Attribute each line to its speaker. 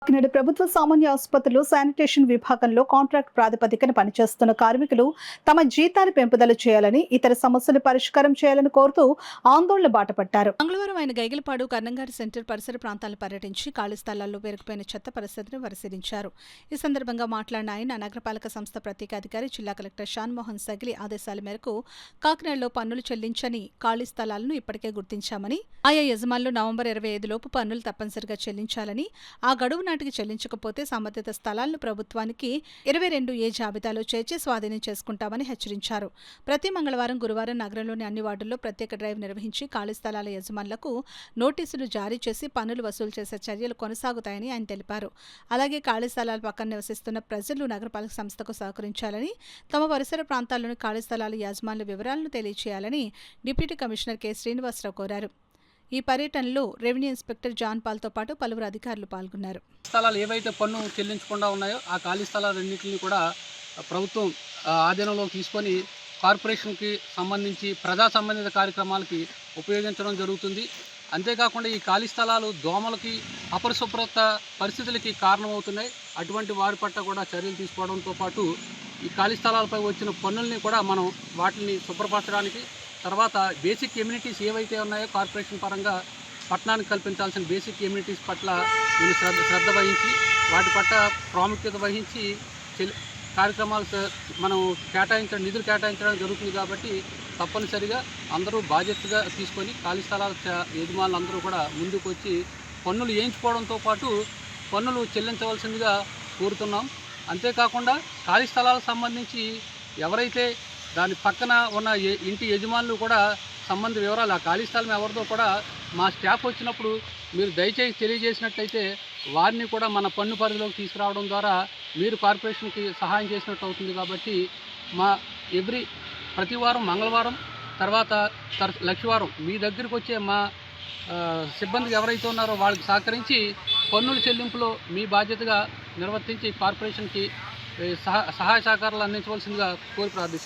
Speaker 1: కాకినాడ ప్రభుత్వ సామాన్య ఆసుపత్రిలో శానిటేషన్ విభాగంలో కాంట్రాక్ట్ ప్రాతిపదికన పనిచేస్తున్న కార్మికులు తమ జీతాలు పెంపుదల చేయాలని, ఇతర సమస్యలు పరిష్కారం చేయాలని కోరుతూ ఆందోళన బాటపట్టారు.
Speaker 2: మంగళవారం ఆయన గైగిలపాడు కర్నంగాడి సెంటర్ పరిసర ప్రాంతాలను పర్యటించి ఖాళీ స్థలాల్లో పేరుకుపోయిన చెత్త పరిస్థితిని పరిశీలించారు. ఈ సందర్భంగా మాట్లాడిన ఆయన నగరపాలక సంస్థ ప్రత్యేక అధికారి జిల్లా కలెక్టర్ షాన్మోహన్ సగిలి ఆదేశాల మేరకు కాకినాడలో పన్నులు చెల్లించని ఖాళీ స్థలాలను ఇప్పటికే గుర్తించామని, ఆయా యజమానులు నవంబర్ 25 లోపు పన్నులు తప్పనిసరిగా చెల్లించాలని, ఆ గడువు నాటికి చెల్లించకపోతే సంబంధిత స్థలాలను ప్రభుత్వానికి 22A జాబితాలో చేర్చి స్వాధీనం చేసుకుంటామని హెచ్చరించారు. ప్రతి మంగళవారం, గురువారం నగరంలోని అన్ని వార్డుల్లో ప్రత్యేక డ్రైవ్ నిర్వహించి ఖాళీ స్థలాల యజమానులకు నోటీసులు జారీ చేసి పన్నులు వసూలు చేసే చర్యలు కొనసాగుతాయని ఆయన తెలిపారు. అలాగే ఖాళీ స్థలాల పక్కన నివసిస్తున్న ప్రజలు నగరపాలక సంస్థకు సహకరించాలని, తమ పరిసర ప్రాంతాల్లోని ఖాళీ స్థలాల యజమానుల వివరాలను తెలియజేయాలని డిప్యూటీ కమిషనర్ కె శ్రీనివాసరావు కోరారు. ఈ పర్యటనలో రెవెన్యూ ఇన్స్పెక్టర్ జాన్ పాల్తో పాటు పలువురు అధికారులు పాల్గొన్నారు.
Speaker 3: స్థలాలు ఏవైతే పన్ను చెల్లించకుండా ఉన్నాయో ఆ ఖాళీ స్థలాలన్నింటినీ కూడా ప్రభుత్వం ఆధీనంలోకి తీసుకొని కార్పొరేషన్కి సంబంధించి ప్రజా సంబంధిత కార్యక్రమాలకి ఉపయోగించడం జరుగుతుంది. అంతేకాకుండా ఈ ఖాళీ స్థలాలు దోమలకి, అపరిశుభ్రత పరిస్థితులకి కారణమవుతున్నాయి. అటువంటి వారి పట్ల కూడా చర్యలు తీసుకోవడంతో పాటు ఈ ఖాళీ స్థలాలపై వచ్చిన పన్నుల్ని కూడా మనం వాటిని శుభ్రపరచడానికి, తర్వాత బేసిక్ ఎమ్యూనిటీస్ ఏవైతే ఉన్నాయో కార్పొరేషన్ పరంగా పట్టణానికి కల్పించాల్సిన బేసిక్ ఎమ్యూనిటీస్ పట్ల నేను శ్రద్ధ వహించి వాటి పట్ల ప్రాముఖ్యత వహించి కార్యక్రమాలు మనం నిధులు కేటాయించడం జరుగుతుంది. కాబట్టి తప్పనిసరిగా అందరూ బాధ్యతగా తీసుకొని ఖాళీ స్థలాల యజమానులు అందరూ కూడా ముందుకు వచ్చి పన్నులు వేయించుకోవడంతో పాటు పన్నులు చెల్లించవలసిందిగా కోరుతున్నాం. అంతేకాకుండా ఖాళీ స్థలాలకు సంబంధించి ఎవరైతే దాని పక్కన ఉన్న ఇంటి యజమానులు కూడా సంబంధ వివరాలు, ఆ ఖాళీ స్థలం ఎవరిదో కూడా మా స్టాఫ్ వచ్చినప్పుడు మీరు దయచేసి తెలియజేసినట్లయితే వారిని కూడా మన పన్ను పరిధిలోకి తీసుకురావడం ద్వారా మీరు కార్పొరేషన్కి సహాయం చేసినట్టు అవుతుంది. కాబట్టి ప్రతి వారం మంగళవారం తర్వాత లక్షవారం మీ దగ్గరికి వచ్చే మా సిబ్బందికి ఎవరైతే ఉన్నారో వాళ్ళకి సహకరించి పన్నుల చెల్లింపులో మీ బాధ్యతగా నిర్వర్తించి కార్పొరేషన్కి సహాయ సహకారాలు అందించవలసిందిగా కోరి ప్రార్థిస్తున్నాను.